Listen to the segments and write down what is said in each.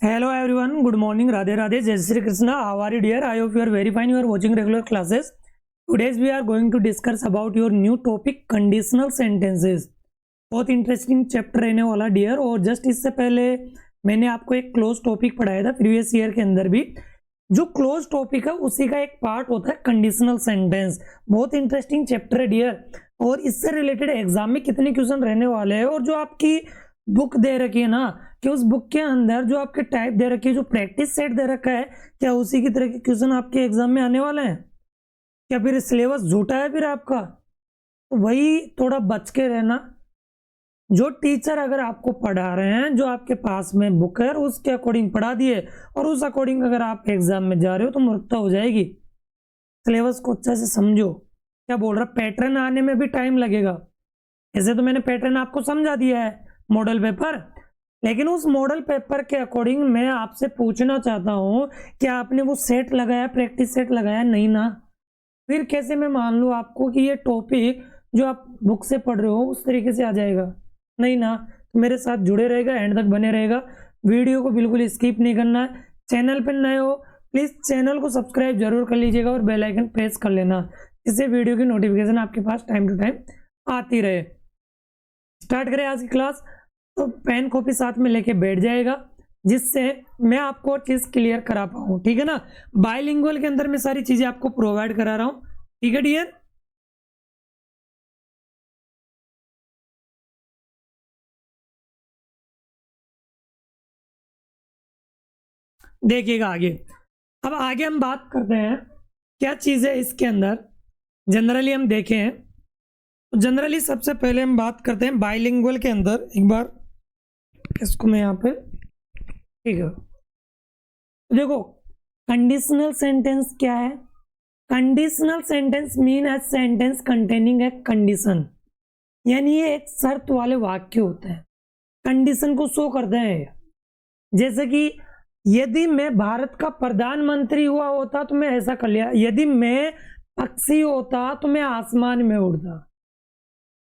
Hello everyone, good morning, Radhe Radhe, Jai Shri Krishna. How are you dear? I hope you are very fine. You are watching regular classes. Today we are going to discuss about your new topic conditional sentences. बहुत interesting chapter रहने वाला dear. और just इससे पहले मैंने आपको एक close topic पढ़ाया था प्रीवियस ईयर के अंदर भी। जो क्लोज टॉपिक है उसी का एक पार्ट होता है कंडीशनल सेंटेंस। बहुत इंटरेस्टिंग चैप्टर है डियर। और इससे रिलेटेड एग्जाम में कितने क्वेश्चन रहने वाले हैं, और जो आपकी बुक दे रखी है ना, कि उस बुक के अंदर जो आपके टाइप दे रखी है, जो प्रैक्टिस सेट दे रखा है, क्या उसी की तरह के क्वेश्चन आपके एग्जाम में आने वाले हैं? क्या फिर सिलेबस झूठा है फिर आपका? तो वही थोड़ा बच के रहना। जो टीचर अगर आपको पढ़ा रहे हैं, जो आपके पास में बुक है उसके अकॉर्डिंग पढ़ा दिए, और उस अकॉर्डिंग अगर आप एग्जाम में जा रहे हो तो मूर्खता हो जाएगी। सिलेबस को अच्छे से समझो। क्या बोल रहा, पैटर्न आने में भी टाइम लगेगा। ऐसे तो मैंने पैटर्न आपको समझा दिया है, मॉडल पेपर, लेकिन उस मॉडल पेपर के अकॉर्डिंग मैं आपसे पूछना चाहता हूं कि आपने वो सेट लगाया, प्रैक्टिस सेट लगाया नहीं ना? फिर कैसे मैं मान लूं आपको कि ये टॉपिक जो आप बुक से पढ़ रहे हो उस तरीके से आ जाएगा? नहीं ना। तो मेरे साथ जुड़े रहेगा, एंड तक बने रहेगा। वीडियो को बिल्कुल स्किप नहीं करना है। चैनल पर नए हो प्लीज चैनल को सब्सक्राइब जरूर कर लीजिएगा और बेल आइकन प्रेस कर लेना, इससे वीडियो की नोटिफिकेशन आपके पास टाइम टू टाइम आती रहे। स्टार्ट करें आज की क्लास। तो पेन कॉपी साथ में लेके बैठ जाएगा, जिससे मैं आपको चीज क्लियर करा पाऊँ, ठीक है ना। बाइलिंगुअल के अंदर मैं सारी चीजें आपको प्रोवाइड करा रहा हूं, ठीक है डियर। देखिएगा आगे। अब आगे हम बात करते हैं क्या चीज है इसके अंदर। जनरली हम देखें, जनरली सबसे पहले हम बात करते हैं बाइलिंगुअल के अंदर। एक बार इसको मैं यहाँ पे, ठीक है, देखो कंडीशनल सेंटेंस क्या है। Conditional sentence mean as sentence containing a condition, यानी ये एक शर्त वाले वाक्य होते हैं, कंडीशन को शो करते हैं। जैसे कि यदि मैं भारत का प्रधानमंत्री हुआ होता तो मैं ऐसा कर लिया, यदि मैं पक्षी होता तो मैं आसमान में उड़ता,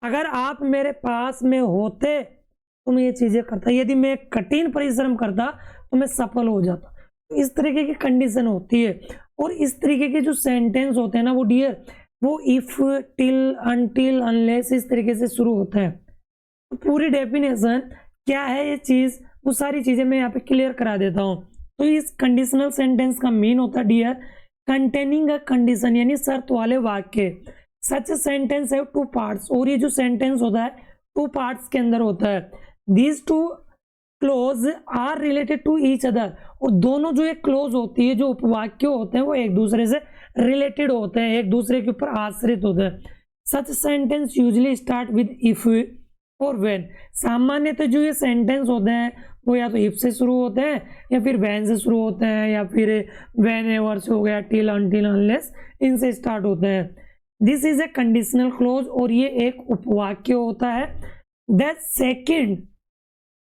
अगर आप मेरे पास में होते तो मैं ये चीजें करता, यदि मैं कठिन परिश्रम करता तो मैं सफल हो जाता। तो इस तरीके की कंडीशन होती है। और इस तरीके के जो सेंटेंस होते हैं ना वो डियर, वो इफ, टिल, अनटिल, अनलेस, इस तरीके से शुरू होते हैं। तो पूरी डेफिनेशन क्या है ये चीज, वो सारी चीजें मैं यहाँ पे क्लियर करा देता हूँ। तो इस कंडीशनल सेंटेंस का मीन होता है डियर कंटेनिंग अ कंडीशन, यानी शर्त वाले वाक्य। सच सेंटेंस है टू पार्ट्स, और ये जो सेंटेंस होता है टू पार्ट्स के अंदर होता है। These two clause are related to each other, और दोनों जो एक क्लोज होती है, जो उपवाक्य होते हैं, वो एक दूसरे से रिलेटेड होते हैं, एक दूसरे के ऊपर आश्रित होते हैं। सच sentence usually start with if और व्हेन। सामान्यतः जो ये सेंटेंस होते हैं वो या तो इफ से शुरू होते हैं, या फिर व्हेन से शुरू होते हैं, या फिर व्हेन एवर से हो गया, टिल, अनटिल, अनलेस, इनसे स्टार्ट होते हैं। This is a conditional close, और ये एक उपवाक्य होता है। The second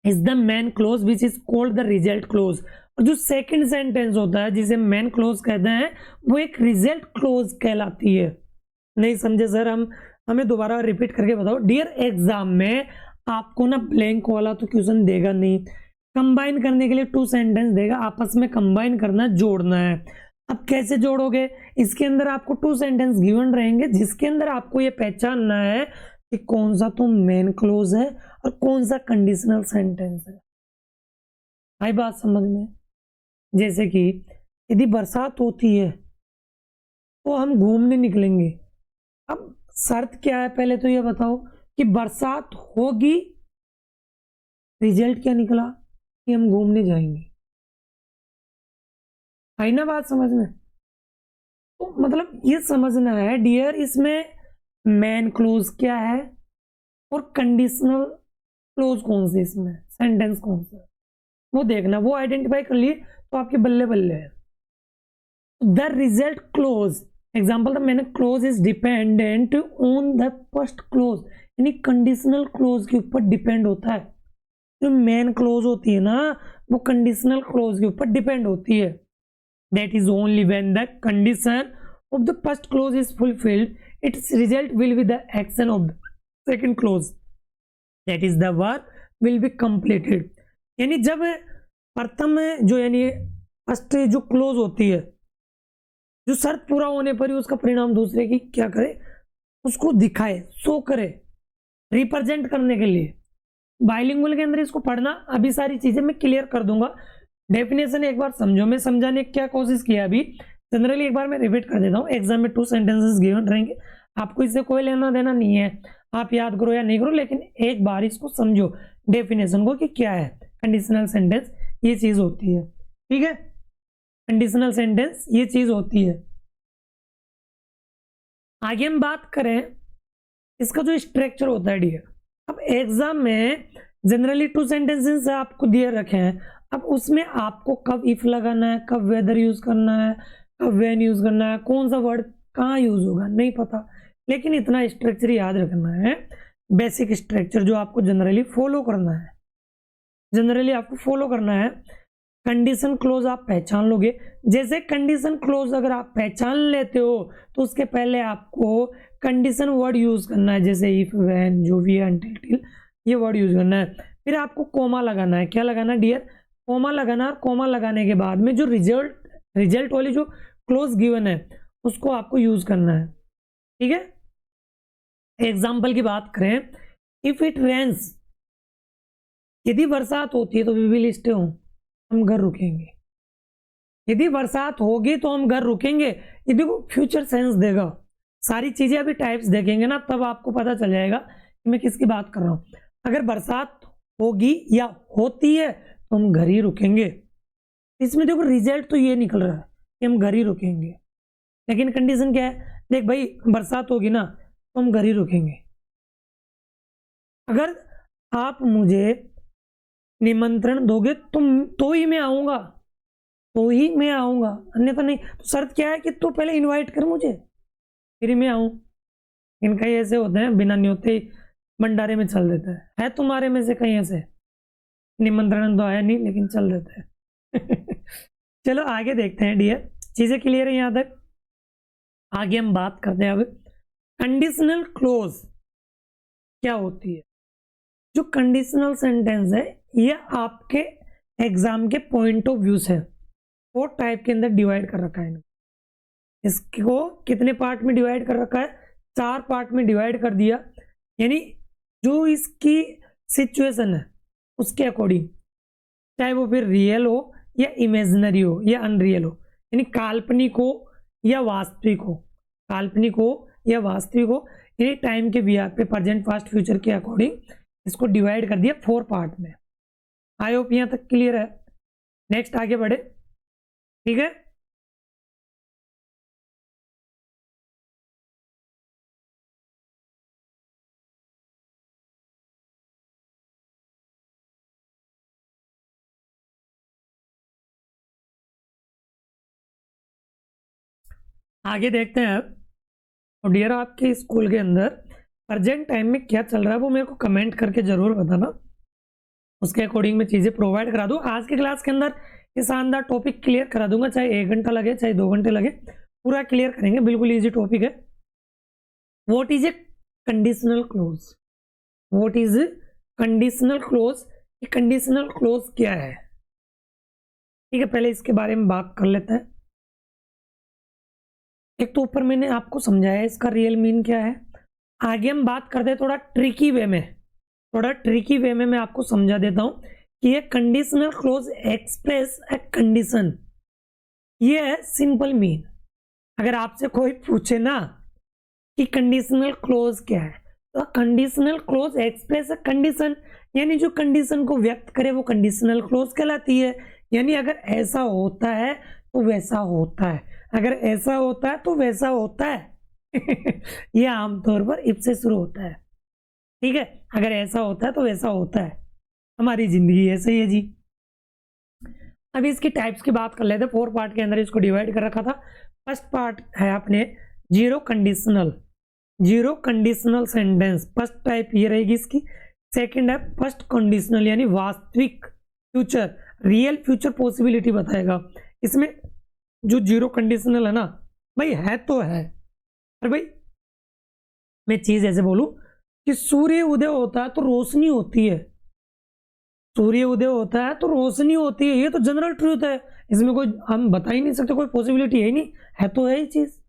is the main close which is called the result close. और जो सेकंड सेंटेंस होता है जिसे मेन क्लोज कहते हैं, वो एक रिजल्ट क्लोज कहलाती है। नहीं समझे सर? हमें दोबारा रिपीट करके बताओ डियर। एग्जाम में आपको ना ब्लैंक वाला तो क्वेश्चन देगा नहीं, कंबाइन करने के लिए टू सेंटेंस देगा, आपस में कंबाइन करना, जोड़ना है। अब कैसे जोड़ोगे? इसके अंदर आपको टू सेंटेंस गिवन रहेंगे, जिसके अंदर आपको ये पहचानना है कि कौन सा तो मेन क्लोज है और कौन सा कंडीशनल सेंटेंस है। आई बात समझ में? जैसे कि यदि बरसात होती है तो हम घूमने निकलेंगे। अब शर्त क्या है पहले तो ये बताओ कि बरसात होगी, रिजल्ट क्या निकला कि हम घूमने जाएंगे। आई ना बात समझ में? तो मतलब ये समझना है डियर, इसमें मेन क्लोज क्या है और कंडीशनल क्लोज कौन से, इसमें सेंटेंस कौन सा, वो देखना। वो आइडेंटिफाई कर लिए तो आपके बल्ले बल्ले है। The result close example, the main close is dependent on the first close, यानी कंडीशनल क्लोज के ऊपर डिपेंड होता है। जो मेन क्लोज होती है ना, वो कंडीशनल क्लोज के ऊपर डिपेंड होती है। That is only when the condition of the first close is fulfilled, its result will be the action of the second clause, that is the work will be completed। यानी जब प्रथम में जो यानी फर्स्ट जो close होती है, जो शर्त पूरा होने पर ही उसका परिणाम दूसरे की क्या करे, उसको दिखाए, शो करे, रिप्रेजेंट करने के लिए। बाइलिंगुअल के अंदर इसको पढ़ना, अभी सारी चीजें मैं क्लियर कर दूंगा। डेफिनेशन एक बार समझो, मैं समझाने की क्या कोशिश किया अभी, जनरली एक बार मैं रिपीट कर देता हूँ। एग्जाम में 2 सेंटेंसेस गिवन रहेंगे, आपको इससे कोई लेना देना नहीं है, आप याद करो या नहीं करो, लेकिन एक बार इसको समझो डेफिनेशन को कि क्या है कंडीशनल सेंटेंस, ये चीज होती है। ठीक है, कंडीशनल सेंटेंस ये चीज होती है। आगे हम बात करें इसका जो स्ट्रक्चर होता है डियर। अब एग्जाम में जनरली 2 सेंटेंसेस आपको दिए रखे हैं, अब उसमें आपको कब इफ लगाना है, कब वेदर यूज करना है, कब व्हेन यूज करना है, कौन सा वर्ड कहाँ यूज होगा नहीं पता, लेकिन इतना स्ट्रक्चर याद रखना है, बेसिक स्ट्रक्चर जो आपको जनरली फॉलो करना है, जनरली आपको फॉलो करना है। कंडीशन क्लोज आप पहचान लोगे, जैसे कंडीशन क्लोज अगर आप पहचान लेते हो तो उसके पहले आपको कंडीशन वर्ड यूज करना है, जैसे इफ, व्हेन, जो भी, अनटिल, टिल, ये वर्ड यूज करना है। फिर आपको कोमा लगाना है, क्या लगाना है डियर, कोमा लगाना है। कोमा लगाने के बाद में जो रिजल्ट वाली जो क्लोज गिवन है उसको आपको यूज करना है। ठीक है, एग्जाम्पल की बात करें, इफ इट रेन्स, यदि बरसात होती है तो वी विल स्टे होम, हम घर रुकेंगे। यदि बरसात होगी तो हम घर रुकेंगे, ये देखो फ्यूचर सेंस देगा। सारी चीजें अभी टाइप्स देखेंगे ना तब आपको पता चल जाएगा कि मैं किसकी बात कर रहा हूं। अगर बरसात होगी या होती है तो हम घर ही रुकेंगे, इसमें देखो रिजल्ट तो ये निकल रहा है कि हम घर ही रुकेंगे, लेकिन कंडीशन क्या है, देख भाई बरसात होगी ना तो हम घर ही रुकेंगे। अगर आप मुझे निमंत्रण दोगे तो ही मैं आऊंगा, तो ही मैं आऊंगा, अन्यथा नहीं। तो शर्त क्या है कि तू पहले इनवाइट कर मुझे फिर मैं आऊं। इनका ऐसे होते हैं बिना न्योते भंडारे में चल देता है तुम्हारे में से कहीं ऐसे निमंत्रण तो आया नहीं लेकिन चल देता है। चलो आगे देखते हैं डियर, चीजें क्लियर है यहां तक। आगे हम बात करते हैं अब कंडीशनल क्लोज क्या होती है। जो कंडीशनल सेंटेंस है ये आपके एग्जाम के पॉइंट ऑफ व्यू से 4 टाइप के अंदर डिवाइड कर रखा है। इसको कितने पार्ट में डिवाइड कर रखा है, 4 पार्ट में डिवाइड कर दिया, यानी जो इसकी सिचुएशन है उसके अकॉर्डिंग, चाहे वो फिर रियल हो या इमेजिनरी हो या अनरियल हो, यानी काल्पनिक हो या वास्तविक हो, काल्पनिक हो या वास्तविक हो, यानी टाइम के बिहार पे प्रेजेंट, पास्ट, फ्यूचर के अकॉर्डिंग इसको डिवाइड कर दिया 4 पार्ट में। आई होप यहां तक क्लियर है। नेक्स्ट आगे बढ़े। ठीक है, आगे देखते हैं। और डियर आपके स्कूल के अंदर प्रेजेंट टाइम में क्या चल रहा है वो मेरे को कमेंट करके जरूर बताना, उसके अकॉर्डिंग मैं चीजें प्रोवाइड करा दूं। आज की क्लास के अंदर ये शानदार टॉपिक क्लियर करा दूंगा, चाहे 1 घंटा लगे चाहे 2 घंटे लगे, पूरा क्लियर करेंगे। बिल्कुल इजी टॉपिक है। What is a conditional close, what is conditional close, ये कंडीशनल क्लोज क्या है। ठीक है, पहले इसके बारे में बात कर लेते हैं। एक तो ऊपर मैंने आपको समझाया इसका रियल मीन क्या है, आगे हम बात करते हैं थोड़ा ट्रिकी वे में, थोड़ा ट्रिकी वे में मैं आपको समझा देता हूं कि ये conditional close express a condition, ये है सिंपल मीन। अगर आपसे कोई पूछे ना कि कंडीशनल क्लोज क्या है, तो कंडीशनल क्लोज एक्सप्रेस ए कंडीशन, यानी जो कंडीशन को व्यक्त करे वो कंडीशनल क्लोज कहलाती है। यानी अगर ऐसा होता है तो वैसा होता है, अगर ऐसा होता है तो वैसा होता है। ये आमतौर पर इफ से शुरू होता है। ठीक है, अगर ऐसा होता है तो वैसा होता है, हमारी जिंदगी ऐसे ही है जी। अभी इसकी टाइप्स की बात कर लेते हैं। 4 पार्ट के अंदर इसको डिवाइड कर रखा था। फर्स्ट पार्ट है अपने zero conditional, zero conditional sentence, first type ये रहेगी इसकी। सेकंड है फर्स्ट कंडीशनल, यानी वास्तविक फ्यूचर, रियल फ्यूचर पॉसिबिलिटी बताएगा। इसमें जो जीरो कंडीशनल है ना भाई, है तो है, पर भाई मैं चीज ऐसे बोलूं कि सूर्य उदय होता है तो रोशनी होती है, सूर्य उदय होता है तो रोशनी होती है, ये तो जनरल ट्रूथ है, इसमें कोई हम बता ही नहीं सकते, कोई पॉसिबिलिटी है ही नहीं, है तो है ही चीज।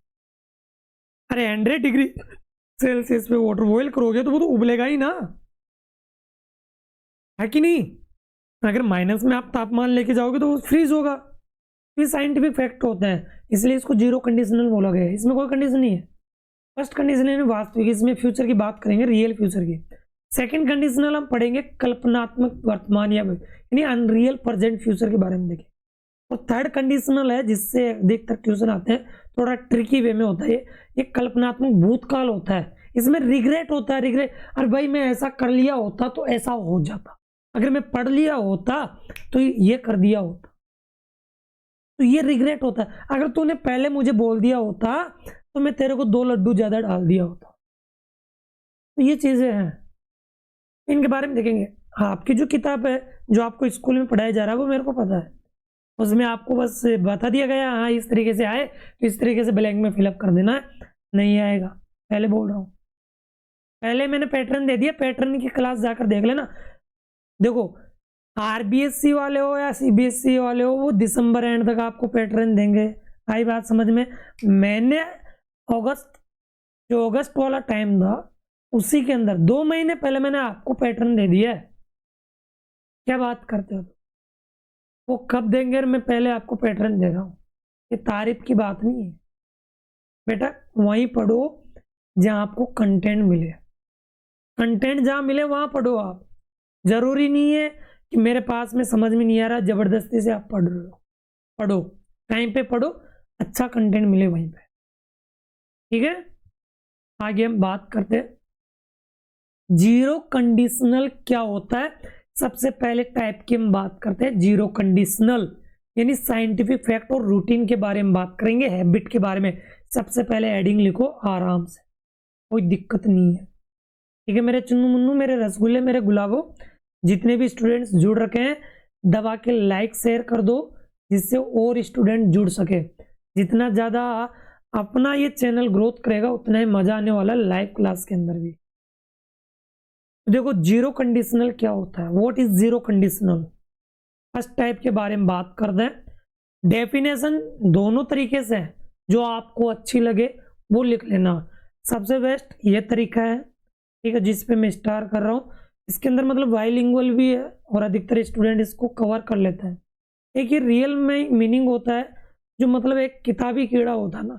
अरे 100 डिग्री सेल्सियस पे वाटर बॉईल करोगे तो वो तो उबलेगा ही ना, है कि नहीं? अगर माइनस में आप तापमान लेके जाओगे तो वो फ्रीज होगा। ये साइंटिफिक फैक्ट होता है, इसलिए इसको जीरो कंडीशनल बोला गया है। इसमें कोई कंडीशन नहीं है। फर्स्ट कंडीशन है वास्तविक, इसमें फ्यूचर की बात करेंगे, रियल फ्यूचर की। सेकंड कंडीशनल हम पढ़ेंगे कल्पनात्मक वर्तमान या यानी अनरियल प्रेजेंट फ्यूचर के बारे में देखें। और थर्ड कंडीशनल है जिससे अधिकतर क्वेश्चन आते हैं, थोड़ा ट्रिकी वे में होता है ये कल्पनात्मक भूतकाल होता है। इसमें रिग्रेट होता है, रिग्रेट, अरे भाई मैं ऐसा कर लिया होता तो ऐसा हो जाता, अगर मैं पढ़ लिया होता तो ये कर दिया होता, तो ये रिग्रेट होता है। अगर तूने पहले मुझे बोल दिया होता तो मैं तेरे को 2 लड्डू ज्यादा डाल दिया होता। तो ये चीजें हैं, इनके बारे में देखेंगे। हाँ, आपकी जो किताब है जो आपको स्कूल में पढ़ाया जा रहा है वो मेरे को पता है, उसमें आपको बस बता दिया गया हाँ इस तरीके से आए तो इस तरीके से ब्लैंक में फिलअप कर देना है, नहीं आएगा, पहले बोल रहा हूँ। पहले मैंने पैटर्न दे दिया, पैटर्न की क्लास जाकर देख लेना। देखो आरबीएससी वाले हो या सीबीएसई वाले हो, वो दिसंबर एंड तक आपको पैटर्न देंगे, आई बात समझ में? मैंने अगस्त वाला टाइम था, उसी के अंदर 2 महीने पहले मैंने आपको पैटर्न दे दिया है। क्या बात करते हो? वो कब देंगे? मैं पहले आपको पैटर्न दे रहा हूं, ये तारीफ की बात नहीं है बेटा। वहीं पढ़ो जहां आपको कंटेंट मिले, कंटेंट जहां मिले वहां पढ़ो आप। जरूरी नहीं है कि मेरे पास में समझ में नहीं आ रहा जबरदस्ती से आप पढ़ रहे हो, पढ़ो टाइम पे पढ़ो, अच्छा कंटेंट मिले वहीं पे, ठीक है? आगे हम बात करते हैं जीरो कंडीशनल क्या होता है। सबसे पहले टाइप की हम बात करते हैं जीरो कंडीशनल, यानी साइंटिफिक फैक्ट और रूटीन के बारे में बात करेंगे, हैबिट के बारे में। सबसे पहले एडिंग लिखो आराम से, कोई दिक्कत नहीं है, ठीक है मेरे चुन्नू मुन्नू, मेरे रसगुल्ले, मेरे गुलाबो, जितने भी स्टूडेंट्स जुड़ रखे हैं दबा के लाइक शेयर कर दो, जिससे और स्टूडेंट जुड़ सके। जितना ज़्यादा अपना ये चैनल ग्रोथ करेगा उतना ही मजा आने वाला लाइव क्लास के अंदर भी। देखो जीरो कंडीशनल क्या होता है, what is zero conditional. First type के बारे में बात करते हैं। डेफिनेशन दोनों तरीके से है, जो आपको अच्छी लगे वो लिख लेना। सबसे बेस्ट ये तरीका है, ठीक है, जिस पे मैं स्टार कर रहा हूँ। इसके अंदर मतलब बाइलिंगुअल भी है और अधिकतर स्टूडेंट इसको कवर कर लेता है। एक ये रियल में मीनिंग होता है, जो मतलब एक किताबी कीड़ा होता है ना,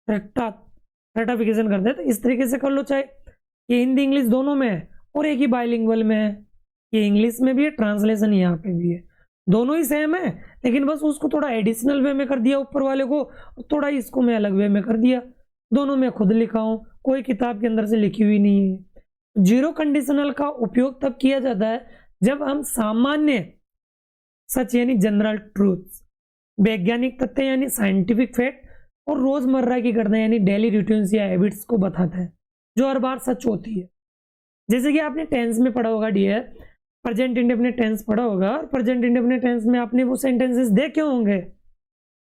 रटाफिकेशन करते हैं, तो इस तरीके से कर लो। चाहे ये हिंदी इंग्लिश दोनों में है और एक ही बाइलिंगुअल में है, ये इंग्लिश में भी है, ट्रांसलेशन यहाँ पे भी है, दोनों ही सेम है, लेकिन बस उसको थोड़ा एडिशनल वे में कर दिया ऊपर वाले को, थोड़ा इसको मैं अलग वे में कर दिया। दोनों में खुद लिखा हूँ, कोई किताब के अंदर से लिखी हुई नहीं है। जीरो कंडीशनल का उपयोग तब किया जाता है जब हम सामान्य सच यानी जनरल ट्रूथ, वैज्ञानिक तथ्य यानी साइंटिफिक फैक्ट और रोजमर्रा की घटना यानी डेली रूटीन्स या हैबिट्स को बताते हैं, जो हर बार सच होती है। जैसे कि आपने टेंस में पढ़ा होगा डियर, प्रेजेंट इंडेफिनिट टेंस पढ़ा होगा, और प्रेजेंट इंडेफिनिट टेंस में आपने वो सेंटेंसेस देखे होंगे।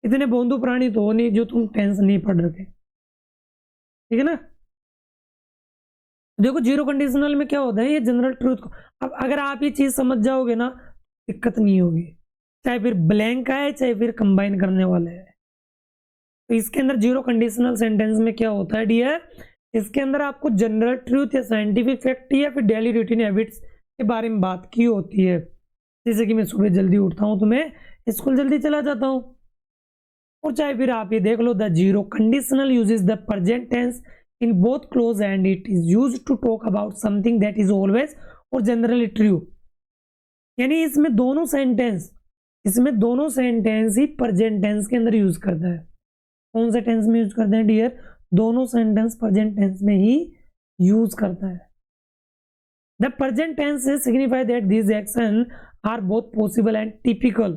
इतने बोंदू प्राणी तो हो नहीं जो तुम टेंस नहीं पढ़ रखे, ठीक है ना? देखो जीरो कंडीशनल में क्या होता है, ये जनरल ट्रूथ को, अब अगर आप ये चीज समझ जाओगे ना दिक्कत नहीं होगी, चाहे फिर ब्लैंक आए चाहे फिर कंबाइन करने वाले है। तो इसके अंदर जीरो कंडीशनल सेंटेंस में क्या होता है डियर, इसके अंदर आपको जनरल ट्रूथ या साइंटिफिक फैक्ट या फिर डेली रूटीन हैबिट्स के बारे में बात की होती है। जैसे कि मैं सुबह जल्दी उठता हूँ तो मैं स्कूल जल्दी चला जाता हूँ। और चाहे फिर आप ये देख लो, the zero conditional uses the present tense in both clause and it is used to talk about something that is always और जनरली ट्रू। यानी इसमें दोनों सेंटेंस ही प्रेजेंट टेंस के अंदर यूज करता है। कौन से टेंस में यूज करते हैं डियर? दोनों सेंटेंस प्रेजेंट टेंस में ही यूज करता है। The present tense signify that this action are both possible and typical.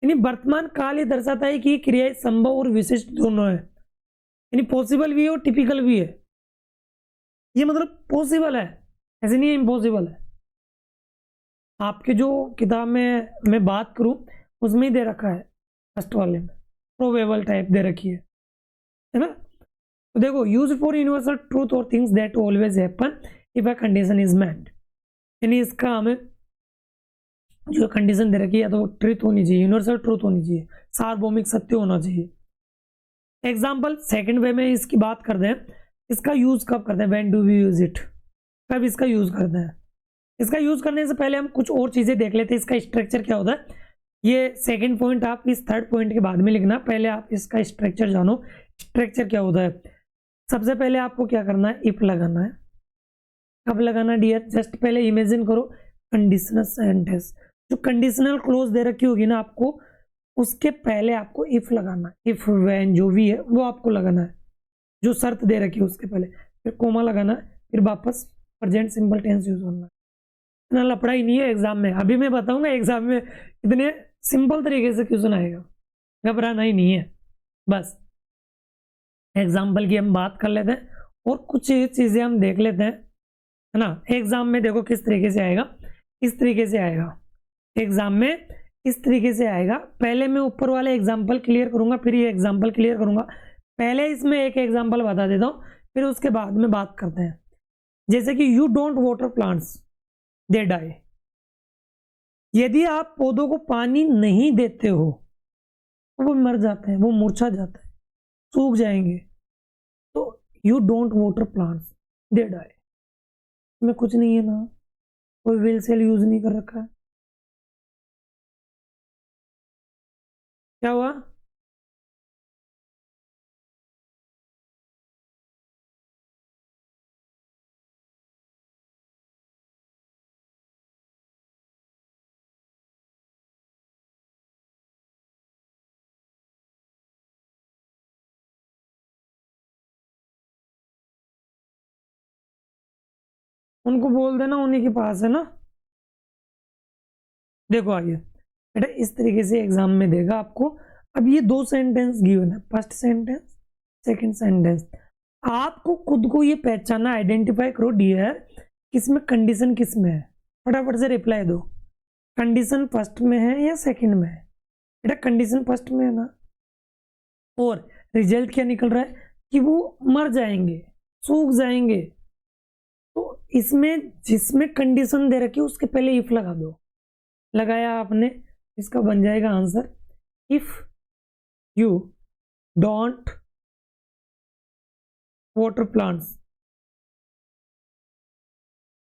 यानी वर्तमान काल ये दर्शाता है कि क्रिया संभव और विशिष्ट दोनों है, यानी पॉसिबल भी है और टिपिकल भी है। ये मतलब पॉसिबल है, ऐसे नहीं है इम्पॉसिबल है। आपके जो किताब में मैं बात करूं उसमें ही दे रखा है, फर्स्ट वाले में प्रोबेबल टाइप दे रखी है ना? तो देखो, यूज फॉर यूनिवर्सल ट्रूथ और things that always happen if a condition is met. यानी इसका हमें जो कंडीशन दे रखी है या तो ट्रुथ होनी चाहिए, यूनिवर्सल ट्रुथ होनी चाहिए, सार्वभौमिक सत्य होना चाहिए। एग्जाम्पल सेकंड वे में इसकी बात करते हैं, इसका यूज कब करते हैं, when do we use it, कब इसका यूज करते हैं। इसका यूज करने से पहले हम कुछ और चीजें देख लेते हैं, इसका स्ट्रक्चर क्या होता है। ये सेकंड पॉइंट आप इस थर्ड पॉइंट के बाद में लिखना, पहले आप इसका स्ट्रक्चर जानो, स्ट्रक्चर क्या होता है। सबसे पहले आपको क्या करना है, इफ लगाना है। कब लगाना डियर, जस्ट पहले इमेजिन करो कंडीशनल सेंटेंस, जो कंडीशनल क्लोज दे रखी होगी ना आपको, उसके पहले आपको इफ लगाना है। इफ व्हेन जो भी है वो आपको लगाना है, जो शर्त दे रखी है उसके पहले, फिर कोमा लगाना है, फिर वापस प्रेजेंट सिंपल टेंस यूज करना है। इतना लफड़ा ही नहीं है एग्जाम में, अभी मैं बताऊंगा एग्जाम में इतने सिंपल तरीके से क्वेश्चन आएगा, घबराना ही नहीं है। बस एग्जाम्पल की हम बात कर लेते हैं और कुछ चीजें हम देख लेते हैं, है ना। एग्जाम में देखो किस तरीके से आएगा, इस तरीके से आएगा एग्जाम में, इस तरीके से आएगा। पहले मैं ऊपर वाले एग्जाम्पल क्लियर करूंगा, फिर ये एग्जाम्पल क्लियर करूंगा। पहले इसमें एक एग्जाम्पल बता देता हूँ, फिर उसके बाद में बात करते हैं। जैसे कि you don't water plants they die, यदि आप पौधों को पानी नहीं देते हो तो वो मर जाते हैं, वो मुरझा जाते हैं, सूख जाएंगे। तो you don't water plants they die में कुछ नहीं है ना, कोई विल सेल यूज नहीं कर रखा है। क्या हुआ, उनको बोल देना, उन्हीं के पास है ना। देखो आइए बेटा, इस तरीके से एग्जाम में देगा आपको। अब ये दो सेंटेंस गिवन है, फर्स्ट सेंटेंस, सेकंड सेंटेंस। आपको खुद को ये पहचानना, आइडेंटिफाई करो डियर, किसमें कंडीशन किसमें है। फटाफट से रिप्लाई दो, कंडीशन फर्स्ट में है या सेकंड में है। बेटा कंडीशन फर्स्ट में है ना, और रिजल्ट क्या निकल रहा है कि वो मर जाएंगे, सूख जाएंगे। तो इसमें जिसमें कंडीशन दे रखी है उसके पहले इफ लगा दो। लगाया आपने, इसका बन जाएगा answer, if you don't water plants.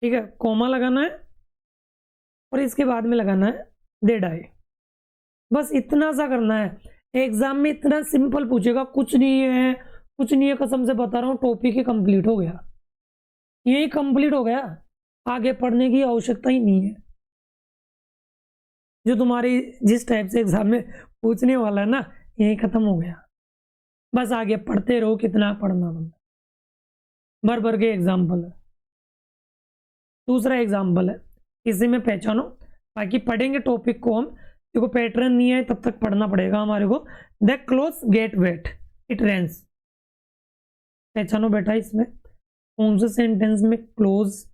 ठीक है, कोमा लगाना है और इसके बाद में लगाना है दे डाई। बस इतना सा करना है। एग्जाम में इतना सिंपल पूछेगा, कुछ नहीं है, कुछ नहीं है, कसम से बता रहा हूँ, टॉपिक ही कंप्लीट हो गया, यही कंप्लीट हो गया, आगे पढ़ने की आवश्यकता ही नहीं है। जो तुम्हारी जिस टाइप से एग्जाम में पूछने वाला है ना, यही खत्म हो गया। बस आगे पढ़ते रहो, कितना पढ़ना बंदा, भर भर के एग्जाम्पल है। दूसरा एग्जाम्पल है, इसी में पहचानो, बाकी पढ़ेंगे टॉपिक को हम, देखो पैटर्न नहीं है तब तक पढ़ना पड़ेगा हमारे को। The clothes get wet it rains, पहचानो बेटा इसमें कौन से सेंटेंस में क्लोज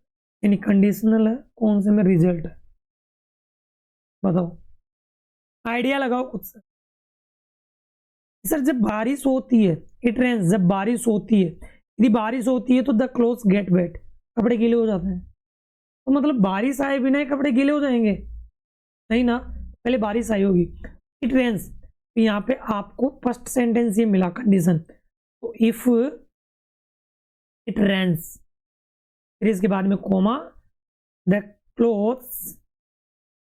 यानी कंडीशनल है, कौन से में रिजल्ट है, बताओ, आइडिया लगाओ खुद से। सर जब बारिश होती है, इट रेन्स, जब बारिश होती है, यदि बारिश होती है तो द क्लोज गेट वेट, कपड़े गीले हो जाते हैं। तो मतलब बारिश आए बिना ही कपड़े गीले हो जाएंगे, नहीं ना, पहले बारिश आई होगी। इट रेन्स, तो यहाँ पे आपको फर्स्ट सेंटेंस ये मिला कंडीशन, तो इफ इट रेन्स, फिर इसके बाद में comma, the clothes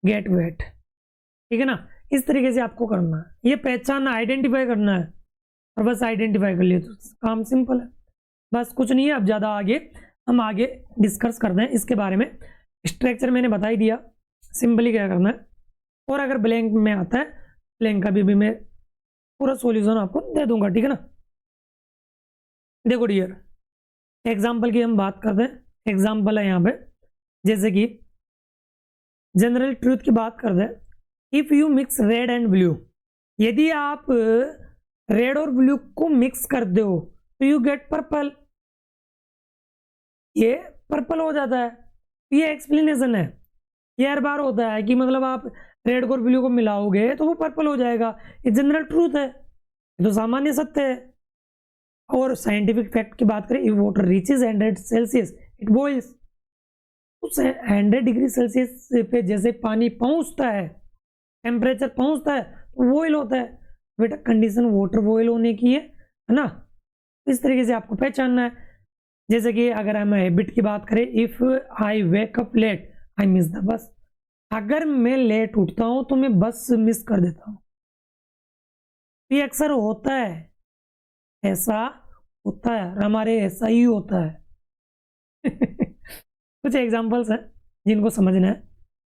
get wet. ठीक है ना, इस तरीके से आपको करना है, ये पहचानना, आइडेंटिफाई करना है, और बस आइडेंटिफाई कर लिए तो काम सिंपल है। बस कुछ नहीं है, अब ज़्यादा आगे हम आगे डिस्कस करते हैं इसके बारे में। स्ट्रक्चर मैंने बता ही दिया, सिंपली क्या करना है, और अगर ब्लैंक में आता है, ब्लैंक का भी मैं पूरा सॉल्यूशन आपको दे दूंगा, ठीक है ना। देखो डियर, एग्जाम्पल की हम बात करते हैं। एग्जाम्पल है यहाँ पे, जैसे कि जनरल ट्रूथ की बात करते हैं। If you mix red and blue, यदि आप रेड और ब्लू को मिक्स करते हो तो यू गेट पर्पल, ये पर्पल हो जाता है। ये एक्सप्लेनेशन है, ये हर बार होता है कि मतलब आप रेड और ब्लू को मिलाओगे तो वो पर्पल हो जाएगा, ये जनरल ट्रूथ है, ये तो सामान्य सत्य है। और साइंटिफिक फैक्ट की बात करें, if water reaches 100 Celsius it boils, उस 100 डिग्री सेल्सियस पे जैसे पानी पहुंचता है, टेम्परेचर पहुंचता है, तो वॉइल होता है। बेटा कंडीशन वाटर बॉयल होने की है ना। इस तरीके से आपको पहचानना है। जैसे कि अगर हम हैबिट की बात करें, if I wake up late I miss the bus. अगर मैं लेट उठता हूं तो मैं बस मिस कर देता हूं। ये अक्सर होता है, ऐसा होता है, और हमारे ऐसा ही होता है। कुछ एग्जांपल्स हैं जिनको समझना है।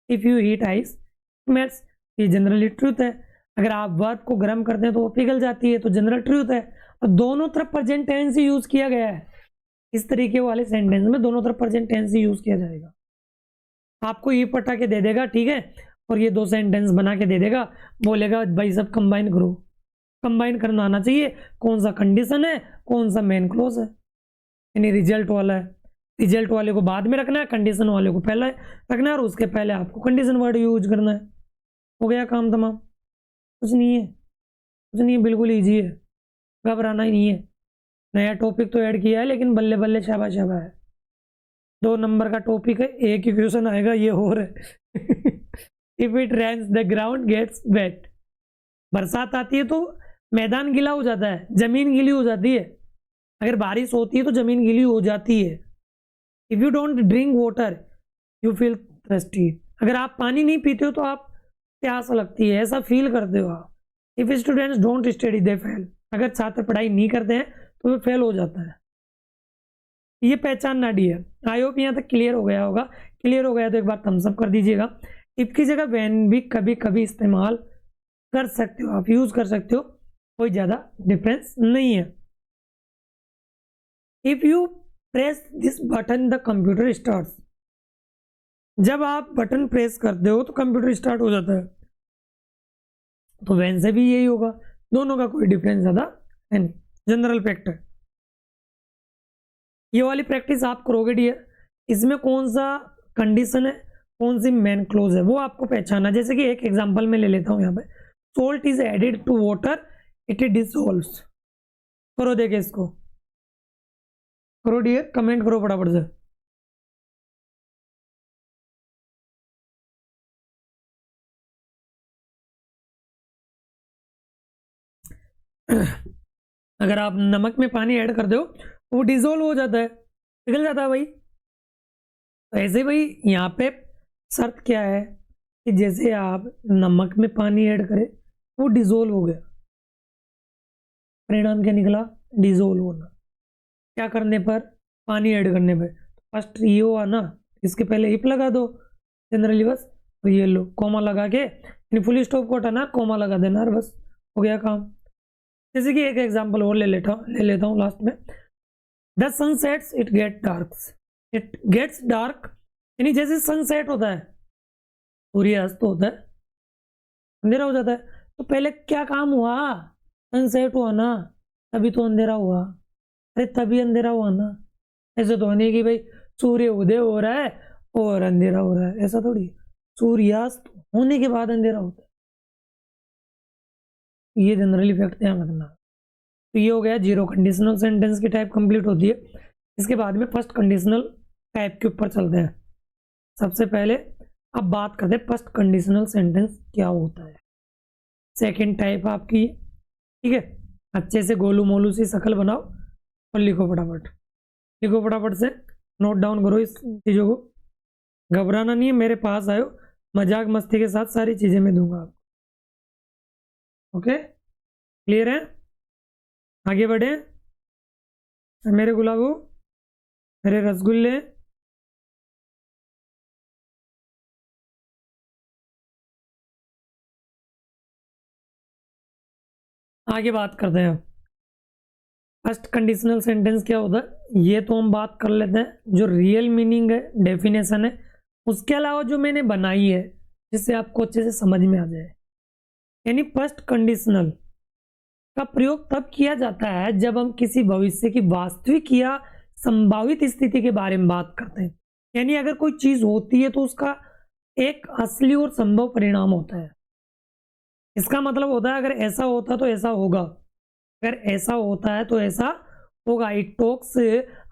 If you heat ice melts, ये जनरली ट्रूथ है। अगर आप बर्फ को गर्म करते हैं तो वो पिघल जाती है, तो जनरल ट्रूथ है। और दोनों तरफ प्रेजेंट टेंस ही यूज किया गया है। इस तरीके वाले सेंटेंस में दोनों तरफ प्रेजेंट टेंस ही यूज किया जाएगा। आपको ये पटा के दे देगा, ठीक है, और ये दो सेंटेंस बना के दे देगा, बोलेगा भाई सब कंबाइन करो। कंबाइन करना आना चाहिए, कौन सा कंडीशन है, कौन सा मेन क्लोज है, यानी रिजल्ट वाला है। रिजल्ट वाले को बाद में रखना है, कंडीशन वाले को पहले रखना है, और उसके पहले आपको कंडीशन वर्ड यूज करना है। हो गया काम तमाम। कुछ नहीं है, कुछ नहीं है, बिल्कुल ईजी है, घबराना ही नहीं है। नया टॉपिक तो ऐड किया है, लेकिन बल्ले बल्ले शाबा शाबा है। 2 नंबर का टॉपिक है, एक ही क्वेश्चन आएगा, ये हो रहा है। If it rains the ground gets wet. बरसात आती है तो मैदान गीला हो जाता है, जमीन गीली हो जाती है। अगर बारिश होती है तो जमीन गीली हो जाती है। If you don't drink water you feel thirsty. अगर आप पानी नहीं पीते हो तो आप प्यास लगती है, ऐसा फील करते हो आप। If students don't study they fail. अगर छात्र पढ़ाई नहीं करते हैं तो वे फेल हो जाता है। ये पहचानना डी है। आई होप यहाँ तक क्लियर हो गया होगा। क्लियर हो गया तो एक बार थम्स अप कर दीजिएगा। इफ की जगह व्हेन भी कभी कभी इस्तेमाल कर सकते हो, आप यूज कर सकते हो, कोई ज्यादा डिफरेंस नहीं है। If you press this button the computer starts. जब आप बटन प्रेस करते हो तो कंप्यूटर स्टार्ट हो जाता है, तो वैन से भी यही होगा। दोनों का कोई डिफरेंस ज्यादा है नहीं, जनरल फैक्ट है। ये वाली प्रैक्टिस आप करोगे डियर। इसमें कौन सा कंडीशन है, कौन सी मेन क्लोज है, वो आपको पहचाना। जैसे कि एक एग्जांपल में ले लेता हूं यहाँ पे, salt is added to water it dissolves. करो देखे इसको, करो डियर, कमेंट करो फटाफट से। अगर आप नमक में पानी ऐड कर दो वो डिजोल्व हो जाता है, पिघल जाता है भाई। तो ऐसे भाई यहाँ पे शर्त क्या है कि जैसे आप नमक में पानी ऐड करें वो डिजोल्व हो गया, परिणाम क्या निकला, डिजोल्व होना। क्या करने पर, पानी ऐड करने पर। फर्स्ट ये हुआ ना, इसके पहले इफ लगा दो जनरली बस, और ये लो कॉमा लगा के फुल स्टॉप को हटाना, कॉमा लगा देना, और बस हो गया काम। जैसे कि एक एग्जांपल और ले लेता हूँ लास्ट में। The sun sets it gets dark, यानी जैसे सनसेट होता है, सूर्यास्त होता है, अंधेरा हो जाता है। तो पहले क्या काम हुआ, सनसेट हुआ ना, तभी तो अंधेरा हुआ। अरे तभी अंधेरा हुआ ना, ऐसे तो नहीं कि भाई सूर्य उदय हो रहा है और अंधेरा हो रहा है, ऐसा थोड़ी। सूर्यास्त होने के बाद अंधेरा होता है, ये जनरली फैक्ट ध्यान रखना। तो ये हो गया जीरो कंडीशनल सेंटेंस की टाइप कंप्लीट होती है। इसके बाद में फर्स्ट कंडीशनल टाइप के ऊपर चलते हैं। सबसे पहले अब बात करते हैं फर्स्ट कंडीशनल सेंटेंस क्या होता है। सेकंड टाइप आपकी, ठीक है, अच्छे से गोलू मोलू सी शक्ल बनाओ और लिखो फटाफट, लिखो फटाफट से, नोट डाउन करो इस चीज़ों को। घबराना नहीं है, मेरे पास आयो, मजाक मस्ती के साथ सारी चीज़ें मैं दूंगा आपको। ओके, क्लियर है? आगे बढ़े मेरे गुलाबो, मेरे रसगुल्ले। आगे बात करते हैं फर्स्ट कंडीशनल सेंटेंस क्या होता है, ये तो हम बात कर लेते हैं। जो रियल मीनिंग है, डेफिनेशन है, उसके अलावा जो मैंने बनाई है जिससे आपको अच्छे से समझ में आ जाए। यानी फर्स्ट कंडीशनल का प्रयोग तब किया जाता है जब हम किसी भविष्य की वास्तविक या संभावित स्थिति के बारे में बात करते हैं। यानी अगर कोई चीज होती है तो उसका एक असली और संभव परिणाम होता है। इसका मतलब होता है अगर ऐसा होता तो ऐसा होगा, अगर ऐसा होता है तो ऐसा होगा। It talks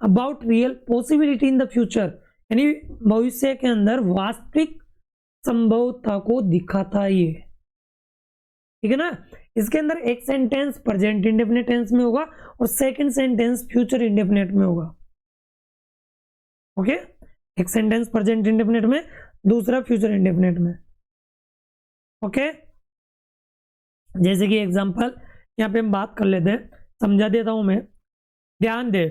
about real possibility in the future, यानी भविष्य के अंदर वास्तविक संभवता को दिखाता है ये, ठीक है ना। इसके अंदर एक सेंटेंस प्रेजेंट इंडेफिनिट टेंस में होगा और सेकंड सेंटेंस फ्यूचर इंडेफिनिट में होगा। ओके, एक सेंटेंस प्रेजेंट इंडेफिनिट में, दूसरा फ्यूचर इंडेफिनिट में। ओके, जैसे कि एग्जांपल यहाँ पे हम बात कर लेते हैं, समझा देता हूं मैं। ध्यान दे,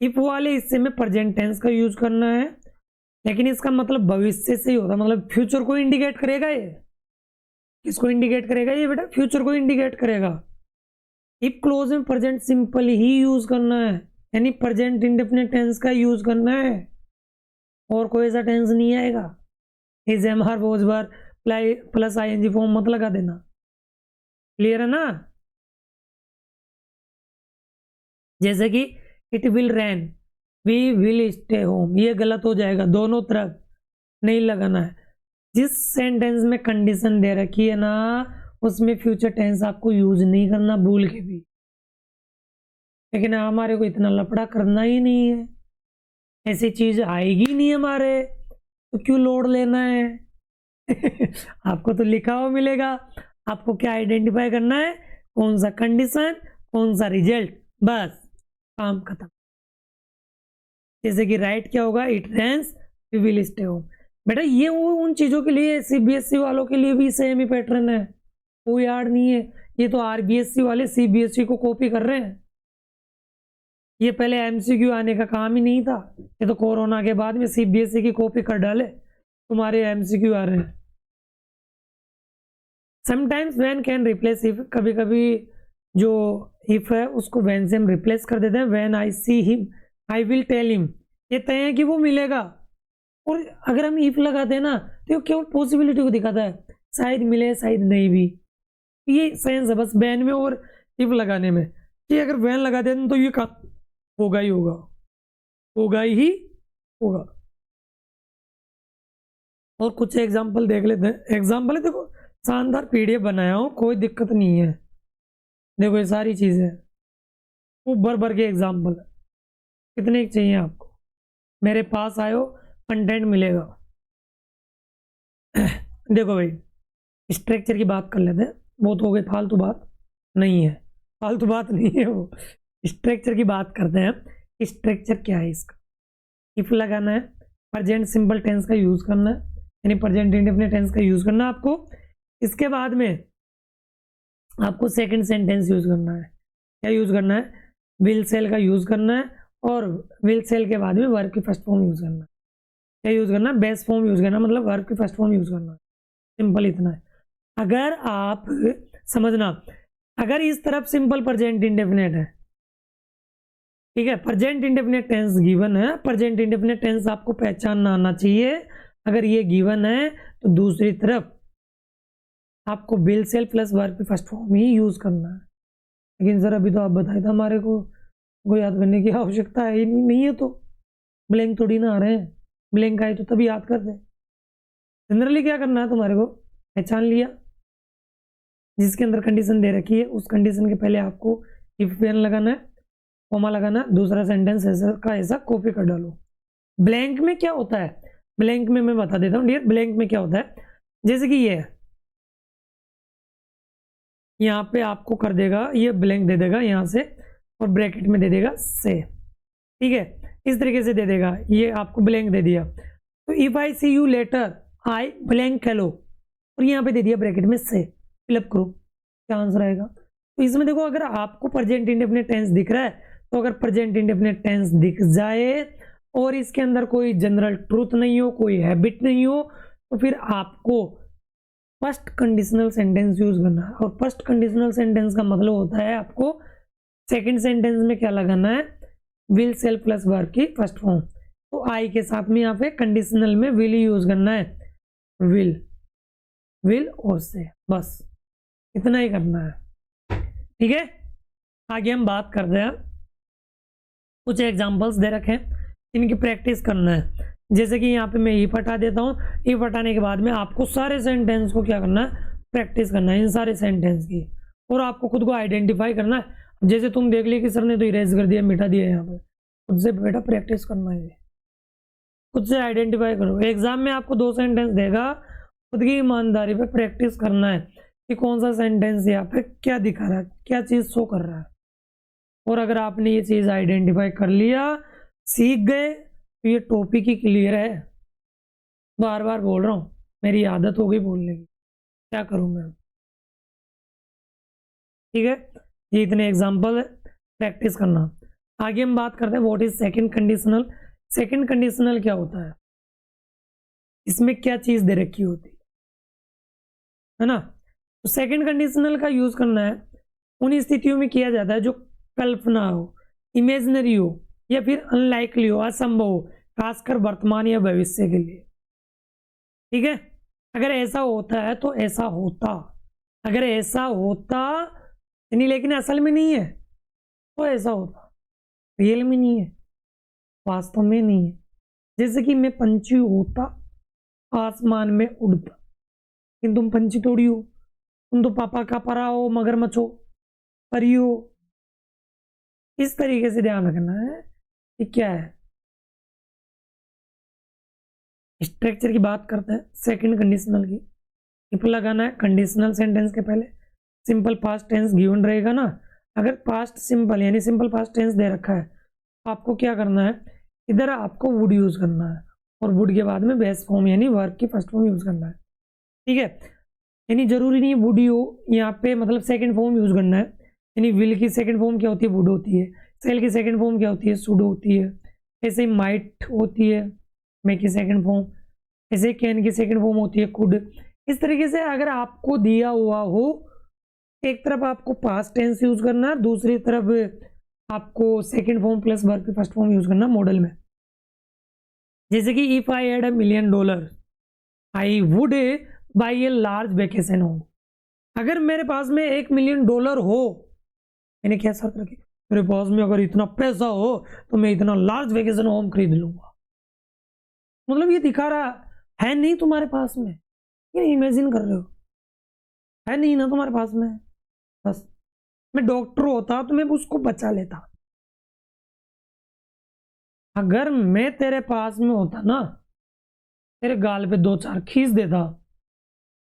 इफ वाले हिस्से में प्रेजेंट टेंस का यूज करना है, लेकिन इसका मतलब भविष्य से ही होता है, मतलब फ्यूचर को इंडिकेट करेगा ये। किसको इंडिकेट करेगा ये बेटा? फ्यूचर को इंडिकेट करेगा। इफ क्लोज में प्रेजेंट सिंपल ही यूज करना है, यानी प्रेजेंट इंडेफिनिट टेंस का यूज करना है, और कोई ऐसा टेंस नहीं आएगा। Is, am, are, was, were plus ING form मत लगा देना। क्लियर है ना? जैसे कि it will rain, we will stay home, ये गलत हो जाएगा, दोनों तरफ नहीं लगाना है। जिस सेंटेंस में कंडीशन दे रखी है ना, उसमें फ्यूचर टेंस आपको यूज नहीं करना भूल के भी। लेकिन हमारे को इतना लफड़ा करना ही नहीं है, ऐसी चीज आएगी नहीं हमारे, तो क्यों लोड लेना है? आपको तो लिखा हुआ मिलेगा, आपको क्या आइडेंटिफाई करना है, कौन सा कंडीशन, कौन सा रिजल्ट, बस काम खत्म। जैसे कि राइट क्या होगा, it rains we will stay home. बेटा ये वो उन चीजों के लिए, सीबीएसई वालों के लिए भी सेम ही पैटर्न है, कोई यार नहीं है। ये तो आरबीएसई वाले सीबीएसई को कॉपी कर रहे हैं। ये पहले एमसीक्यू आने का काम ही नहीं था, ये तो कोरोना के बाद में सीबीएसई की कॉपी कर डाले, तुम्हारे एमसीक्यू आ रहे हैं। Sometimes when can replace if, कभी कभी जो इफ है उसको व्हेन से हम रिप्लेस कर देते हैं। When I see him I will tell him, ये तय है कि वो मिलेगा। और अगर हम इफ लगाते हैं ना, तो केवल पॉसिबिलिटी को दिखाता है, शायद मिले शायद नहीं भी। ये सेंस है बस व्हेन में और इफ लगाने में, कि अगर व्हेन लगा देते तो ये काम होगा ही होगा, होगा ही होगा। और कुछ एग्जाम्पल देख लेते हैं। एग्जाम्पल है, देखो शानदार पीडीएफ बनाया हूँ, कोई दिक्कत नहीं है। देखो ये सारी चीजें वो भर भर के एग्जाम्पल है, कितने चाहिए आपको, मेरे पास आयो, कंटेंट मिलेगा। देखो भाई, स्ट्रक्चर की बात कर लेते हैं, वो तो हो गई फालतू बात, नहीं है फालतू बात नहीं है वो। स्ट्रक्चर की बात करते हैं। स्ट्रक्चर क्या है इसका? इफ लगाना है, प्रेजेंट सिंपल टेंस का यूज करना है, यानी प्रेजेंट इंडेफिनिट टेंस का यूज करना है आपको। इसके बाद में आपको सेकंड सेंटेंस यूज करना है। क्या यूज करना है? विल सेल का यूज करना है, और विल सेल के बाद में वर्ब की फर्स्ट फॉर्म यूज करना है। क्या यूज करना है? बेस फॉर्म यूज करना, मतलब वर्ब की फर्स्ट फॉर्म यूज करना है। सिंपल इतना है। अगर आप समझना, अगर इस तरफ सिंपल प्रेजेंट इंडेफिनिट है, ठीक है, प्रेजेंट इंडेफिनिट टेंस गिवन है, प्रेजेंट इंडेफिनिट टेंस आपको पहचानना आना चाहिए। अगर ये गिवन है तो दूसरी तरफ आपको विल सेल प्लस वर्ब की फर्स्ट फॉर्म ही यूज करना है। लेकिन सर अभी तो आप बताए था हमारे को याद करने की आवश्यकता है ही नहीं है, तो ब्लैंक थोड़ी ना आ रहे हैं, ब्लैंक आए तो तभी याद कर दे। जनरली क्या करना है तुम्हारे को, पहचान लिया जिसके अंदर कंडीशन दे रखी है, उस कंडीशन के पहले आपको इफ वेन लगाना है, कॉमा लगाना, दूसरा सेंटेंस ऐसा का ऐसा कॉपी कर डालो। ब्लैंक में क्या होता है, ब्लैंक में मैं बता देता हूँ डियर, ब्लैंक में क्या होता है, जैसे कि ये यहाँ पे आपको कर देगा, ये ब्लैंक दे देगा यहाँ से, और ब्रैकेट में दे देगा से, ठीक है, इस तरीके से दे देगा। ये आपको ब्लैंक दे दिया, तो if I see you later I blank hello, और यहाँ पे दे दिया ब्रैकेट में से, फिलअप करो, क्या आंसर आएगा। तो इसमें देखो, अगर आपको प्रेजेंट इंडेफिनिट टेंस दिख रहा है, तो अगर प्रेजेंट इंडेफिनिट टेंस दिख जाए और इसके अंदर कोई जनरल ट्रूथ नहीं हो, कोई हैबिट नहीं हो, तो फिर आपको फर्स्ट कंडीशनल सेंटेंस यूज करना है। और फर्स्ट कंडीशनल सेंटेंस का मतलब होता है आपको सेकंड सेंटेंस में क्या लगाना है, विल सेल प्लस वर्ब की फर्स्ट फॉर्म। तो आई के साथ में यहाँ पे कंडीशनल में विल यूज करना है, विल और से, बस इतना ही करना है, ठीक है। आगे हम बात करते हैं, कुछ एग्जांपल्स दे रखे हैं, इनकी प्रैक्टिस करना है। जैसे कि यहाँ पे मैं ई हटा देता हूँ, ई हटाने के बाद में आपको सारे सेंटेंस को क्या करना है, प्रैक्टिस करना है इन सारे सेंटेंस की, और आपको खुद को आइडेंटिफाई करना है। जैसे तुम देख लिया कि सर ने तो इरेज कर दिया, मिटा दिया, यहाँ पे खुद से बेटा प्रैक्टिस करना है। खुद से आइडेंटिफाई करो। एग्जाम में आपको 2 सेंटेंस देगा, खुद की ईमानदारी पे प्रैक्टिस करना है कि कौन सा सेंटेंस यहाँ पे क्या दिखा रहा है, क्या चीज़ शो कर रहा है। और अगर आपने ये चीज़ आइडेंटिफाई कर लिया, सीख गए, तो ये टॉपिक ही क्लियर है। बार बार बोल रहा हूँ, मेरी आदत हो गई बोलने की, क्या करूँ मैं। ठीक है, ये इतने एग्जाम्पल है, प्रैक्टिस करना। आगे हम बात करते हैं what is second conditional. Second conditional क्या होता है, इसमें क्या चीज़ दे रखी होती है ना। तो सेकंड कंडीशनल का यूज करना है उन स्थितियों में किया जाता है जो कल्पना हो, इमेजिनरी हो, या फिर अनलाइकली हो, असंभव हो, खासकर वर्तमान या भविष्य के लिए। ठीक है, अगर ऐसा होता है तो ऐसा होता, अगर ऐसा होता यानी लेकिन असल में नहीं है तो ऐसा होता, रियल में नहीं है, वास्तव में नहीं है। जैसे कि मैं पंछी होता, आसमान में उड़ता, लेकिन तुम पंछी थोड़ी हो, तुम तो पापा का परा हो, मगरमच्छ हो, परी हो। इस तरीके से ध्यान रखना है कि क्या है। स्ट्रक्चर की बात करते हैं सेकंड कंडीशनल की। इफ लगाना है कंडीशनल सेंटेंस के पहले, सिंपल पास्ट टेंस गिवन रहेगा ना। अगर पास्ट सिंपल यानी सिंपल पास्ट टेंस दे रखा है, आपको क्या करना है, इधर आपको वुड यूज करना है, और वुड के बाद में बेस फॉर्म यानी वर्ब की फर्स्ट फॉर्म यूज करना है। ठीक है, यानी जरूरी नहीं वुड ही हो, यहाँ पे मतलब सेकंड फॉर्म यूज करना है। यानी विल की सेकंड फॉर्म क्या होती है, वुड होती है। सेल की सेकंड फॉर्म क्या होती है, शुड होती है। ऐसे ही माइट होती है, मे की सेकंड फॉर्म। ऐसे कैन की सेकंड फॉर्म होती है, कुड। इस तरीके से अगर आपको दिया हुआ हो, एक तरफ आपको पास्ट टेंस यूज करना है, दूसरी तरफ आपको सेकंड फॉर्म प्लस वर्ब की फर्स्ट फॉर्म यूज करना मॉडल में। जैसे कि if I had $1 million I would buy a large vacation home. अगर मेरे पास में $1 million हो, मैंने क्या शर्त रखी, मेरे पास में अगर इतना पैसा हो तो मैं इतना लार्ज वेकेशन होम खरीद लूंगा। मतलब ये दिखा रहा है नहीं तुम्हारे पास में, ये इमेजिन कर रहे हो, है नहीं ना तुम्हारे पास में। बस मैं डॉक्टर होता तो मैं उसको बचा लेता। अगर मैं तेरे पास में होता ना, तेरे गाल पे 2-4 खींच देता,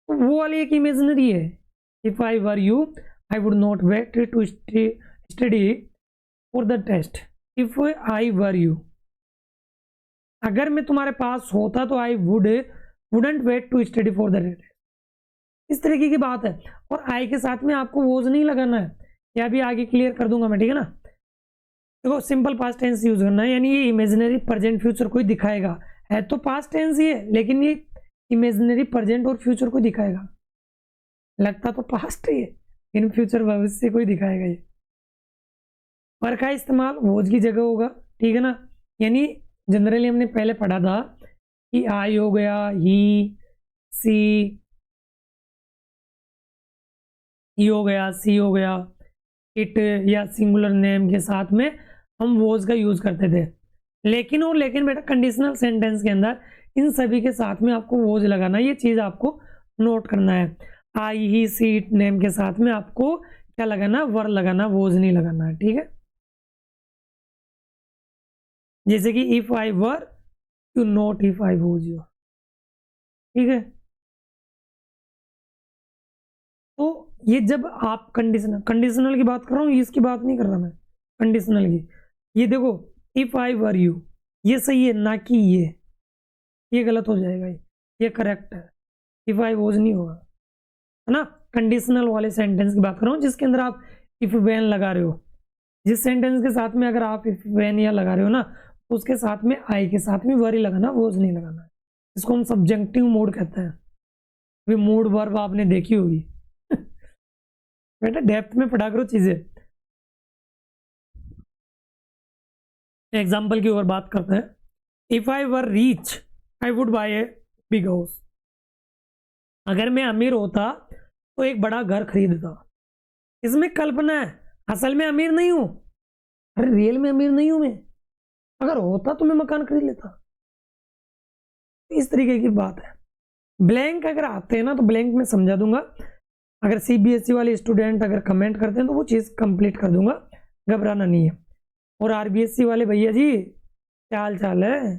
तो वो वाली एक इमेजिनरी है। If I were you I would not wait to study for the test. If I were you, अगर मैं तुम्हारे पास होता तो I wouldn't wait to study for the test. इस तरीके की बात है। और आई के साथ में आपको वोज नहीं लगाना है, या भी आगे क्लियर कर दूंगा मैं, ठीक है ना। देखो सिंपल पास्ट टेंस यूज करना है, यानी ये इमेजिनरी प्रेजेंट फ्यूचर को दिखाएगा। है तो पास्ट टेंस ही है, लेकिन ये इमेजिनरी प्रेजेंट और फ्यूचर को दिखाएगा। लगता तो पास्ट ही है, लेकिन फ्यूचर भविष्य को ही दिखाएगा ये। पर का इस्तेमाल वोज की जगह होगा, ठीक है ना। यानी जनरली हमने पहले पढ़ा था कि आई हो गया, ही, सी, ही हो गया, सी हो गया, इट या सिंगुलर नेम के साथ में हम वोज का यूज करते थे। लेकिन बेटा कंडीशनल सेंटेंस के अंदर इन सभी के साथ में आपको वोज लगाना है, ये चीज आपको नोट करना है। आई, ही, सी, इट, नेम के साथ में आपको क्या लगाना, वर लगाना, वोज नहीं लगाना है, ठीक है। जैसे कि if I were you, not if I was you, ठीक है। तो ये जब आप कंडीशनल की बात कर रहा हूँ, इसकी बात नहीं कर रहा मैं, कंडीशनल की। ये देखो इफ आई वर यू, ये सही है ना कि ये गलत हो जाएगा, ये करेक्ट है। इफ आई वोज नहीं होगा, है ना। कंडीशनल वाले सेंटेंस की बात कर रहा हूँ जिसके अंदर आप इफ वैन लगा रहे हो। जिस सेंटेंस के साथ में अगर आप इफ वैन या लगा रहे हो ना, तो उसके साथ में आई के साथ में वर ही लगाना, वोज नहीं लगाना है। इसको हम सब्जेक्टिव मोड कहते हैं। भी मोड वर्ब आपने देखी होगी बेटा डेप्थ में पढ़ा करो चीजें। एग्जाम्पल की ओर बात करते हैं। If I were rich I would buy a big house. अगर मैं अमीर होता तो एक बड़ा घर खरीदता। इसमें कल्पना है, असल में अमीर नहीं हूं, अरे रियल में अमीर नहीं हूं मैं। अगर होता तो मैं मकान खरीद लेता। इस तरीके की बात है। ब्लैंक अगर आते हैं ना तो ब्लैंक में समझा दूंगा। अगर सीबीएसई वाले स्टूडेंट अगर कमेंट करते हैं तो वो चीज़ कंप्लीट कर दूंगा, घबराना नहीं है। और आरबीएसई वाले भैया जी क्या हाल चाल है,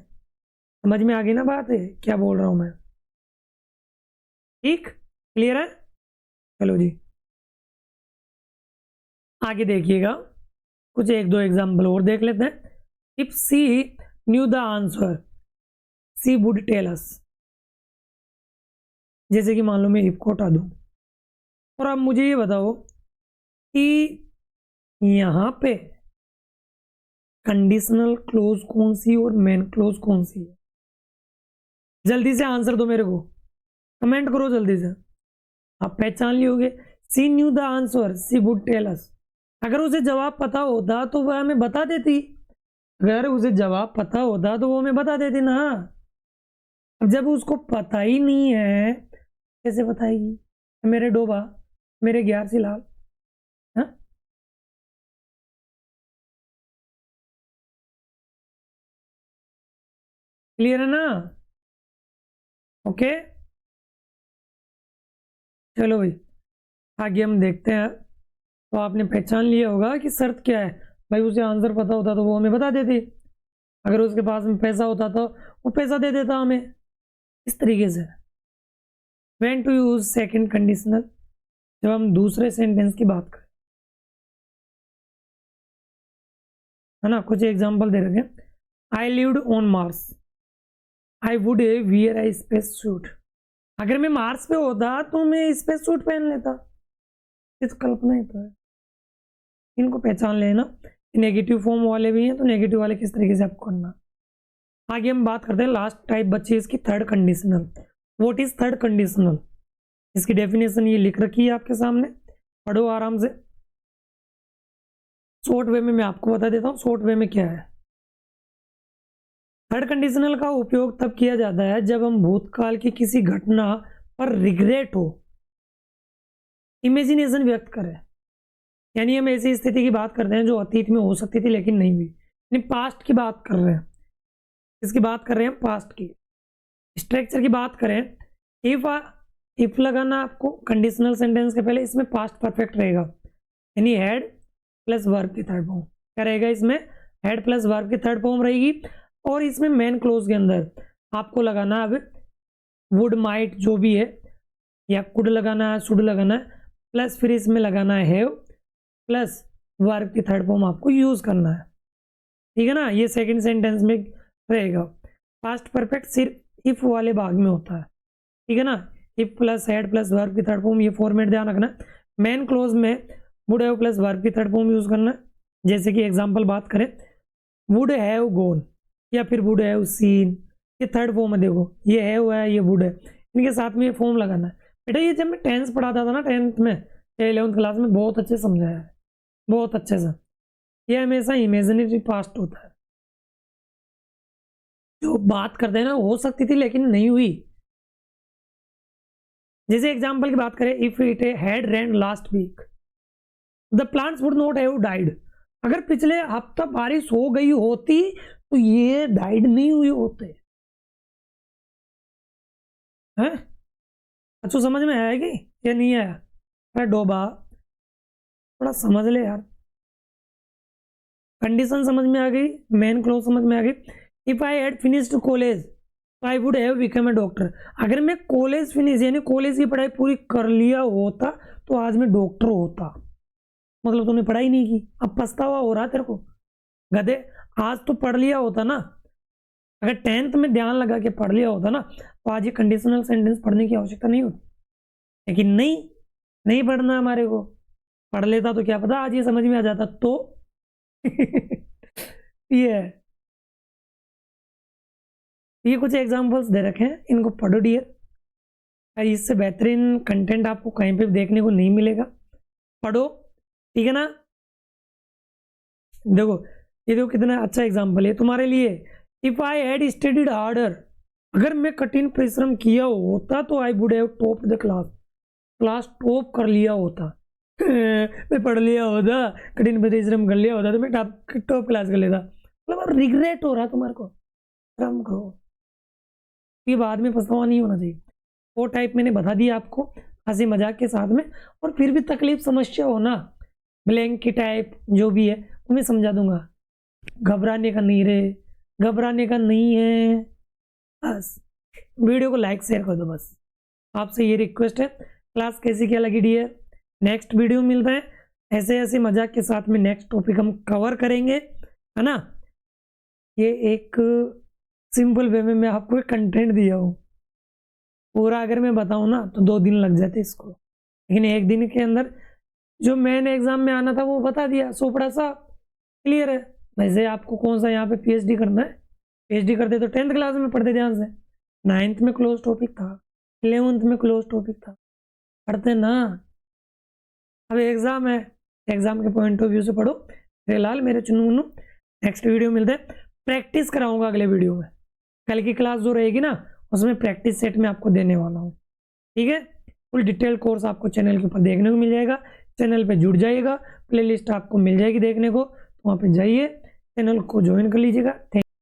समझ में आ गई ना बात है क्या बोल रहा हूं मैं? ठीक, क्लियर है? चलो जी आगे देखिएगा, कुछ एक दो एग्जाम्पल और देख लेते हैं। If she knew the answer she would tell us. जैसे कि मान लो मैं इफ को हटा दूं और अब मुझे ये बताओ कि यहां पे कंडीशनल क्लोज कौन सी और मेन क्लोज कौन सी है? जल्दी से आंसर दो मेरे को, कमेंट करो जल्दी से। आप पहचान लियोगे। She knew the answer she would tell us. अगर उसे जवाब पता होता तो वह हमें बता देती। अगर उसे जवाब पता होता तो वो हमें बता देती ना। अब जब उसको पता ही नहीं है कैसे बताएगी? मेरे डोबा, मेरे ग्यारसी लाल। हाँ, क्लियर है ना? ओके, चलो भाई आगे हम देखते हैं। तो आपने पहचान लिया होगा कि शर्त क्या है। भाई उसे आंसर पता होता तो वो हमें बता देती। अगर उसके पास में पैसा होता तो वो पैसा दे देता हमें। इस तरीके से when to use second conditional, जब हम दूसरे सेंटेंस की बात करें, है ना। कुछ एग्जांपल दे रखे हैं। I lived on Mars, I would wear I space suit. अगर मैं मार्स पे होता तो मैं स्पेस सूट पहन लेता। इस कल्पना ही तो है। इनको पहचान लेना। नेगेटिव फॉर्म वाले भी हैं तो नेगेटिव वाले किस तरीके से आपको करना। आगे हम बात करते हैं लास्ट टाइप बच्चे इसकी third conditional. What is third conditional? इसकी डेफिनेशन ये लिख रखी है आपके सामने, पढ़ो आराम से। शॉर्ट वे में मैं आपको बता देता हूँ शॉर्ट वे में क्या है। थर्ड कंडीशनल का उपयोग तब किया जाता है जब हम भूतकाल की किसी घटना पर रिग्रेट हो, इमेजिनेशन व्यक्त करें। यानी हम ऐसी स्थिति की बात करते हैं जो अतीत में हो सकती थी लेकिन नहीं हुई, यानी पास्ट की बात कर रहे हैं। इसकी बात कर रहे हैं पास्ट की। स्ट्रक्चर की बात करें, इफ लगाना आपको कंडीशनल सेंटेंस के पहले, इसमें पास्ट परफेक्ट रहेगा, यानी हेड प्लस वर्ब की थर्ड फॉर्म क्या रहेगा? इसमें हेड प्लस वर्ब की थर्ड फॉर्म रहेगी। और इसमें मेन क्लोज के अंदर आपको लगाना अब वुड माइट जो भी है, या कुड लगाना है, शुड लगाना है, प्लस फिर इसमें लगाना है हैव प्लस वर्ब की थर्ड फॉर्म आपको यूज करना है। ठीक है ना? ये सेकंड सेंटेंस में रहेगा। पास्ट परफेक्ट सिर्फ इफ वाले भाग में होता है। ठीक है ना? If plus head plus verb की थर्ड फॉर्म, ये फॉर्मेट ध्यान रखना। मेन क्लोज में वुड हैव प्लस वर्ब की थर्ड फॉर्म यूज करना। जैसे कि एग्जांपल बात करें, वुड हैव गॉन या फिर वुड हैव सीन, ये थर्ड फॉर्म है। देखो ये हैव है, ये वुड है, इनके साथ में ये फॉर्म लगाना है। बेटा ये जब मैं टेंस पढ़ाता था ना 10th में या 11th क्लास में, बहुत अच्छे समझाया है, बहुत अच्छे से। ये हमेशा इमेजिनरी पास्ट होता है। जो बात करते हैं ना हो सकती थी लेकिन नहीं हुई। जैसे एग्जांपल की बात करें, if it had rain last week the plants would not have died. अगर पिछले हफ्ता बारिश हो गई होती तो ये डाइड नहीं हुए होते हैं। अच्छा समझ में आया कि या नहीं आया? अरे डोबा थोड़ा समझ ले यार। कंडीशन समझ में आ गई, मेन क्लोज समझ में आ गई। If I had finished college I would have become a doctor. अगर मैं कॉलेज फिनिश यानी कॉलेज की पढ़ाई पूरी कर लिया होता तो आज मैं डॉक्टर होता। मतलब तूने पढ़ाई नहीं की, अब पछतावा हो रहा तेरे को गधे। आज तो पढ़ लिया होता ना, अगर 10th में ध्यान लगा के पढ़ लिया होता ना तो आज ये कंडीशनल सेंटेंस पढ़ने की आवश्यकता नहीं होती। लेकिन नहीं पढ़ना हमारे को। पढ़ लेता तो क्या पता आज ये समझ में आ जाता तो। ये कुछ एग्जांपल्स दे रखे हैं, इनको पढ़ो डियर। इससे बेहतरीन कंटेंट आपको कहीं पे भी देखने को नहीं मिलेगा। पढ़ो, ठीक है ना? देखो ये देखो कितना अच्छा एग्जांपल है तुम्हारे लिए। If I had studied harder, अगर मैं कठिन परिश्रम किया होता तो I would have topped the class top कर लिया होता। मैं पढ़ लिया होता, कठिन परिश्रम कर लिया होता तो मैं टॉप क्लास कर लेता। मतलब रिग्रेट हो रहा तुम्हारे को, श्रम करो, ये बाद में पछतावा नहीं होना चाहिए। वो टाइप मैंने बता दिया आपको हंसी मजाक के साथ में। और फिर भी तकलीफ समस्या हो ना, ब्लैंक की टाइप जो भी है तो मैं समझा दूंगा। घबराने का नहीं रे, घबराने का नहीं है। बस वीडियो को लाइक शेयर कर दो, बस आपसे ये रिक्वेस्ट है। क्लास कैसी क्या लगी डियर? नेक्स्ट वीडियो मिलते हैं, ऐसे ऐसे मजाक के साथ में नेक्स्ट टॉपिक हम कवर करेंगे, है ना। ये एक सिंपल वे में मैं आपको एक कंटेंट दिया हूँ, पूरा अगर मैं बताऊँ ना तो 2 दिन लग जाते इसको, लेकिन 1 दिन के अंदर जो मेन एग्जाम में आना था वो बता दिया, सोपड़ा सा क्लियर है। वैसे आपको कौन सा यहाँ पे पीएचडी करना है, पीएचडी करते तो 10th क्लास में पढ़ते ध्यान से, 9th में क्लोज टॉपिक था, 11th में क्लोज टॉपिक था, पढ़ते ना। अब एग्जाम है, एग्जाम के पॉइंट ऑफ व्यू से पढ़ो। फिलहाल मेरे चुनू नेक्स्ट वीडियो मिलते हैं, प्रैक्टिस कराऊंगा अगले वीडियो में। कल की क्लास जो रहेगी ना उसमें प्रैक्टिस सेट में आपको देने वाला हूँ, ठीक है। फुल डिटेल कोर्स आपको चैनल के ऊपर देखने को मिल जाएगा, चैनल पे जुड़ जाइएगा, प्लेलिस्ट आपको मिल जाएगी देखने को, तो वहाँ पे जाइए, चैनल को ज्वाइन कर लीजिएगा।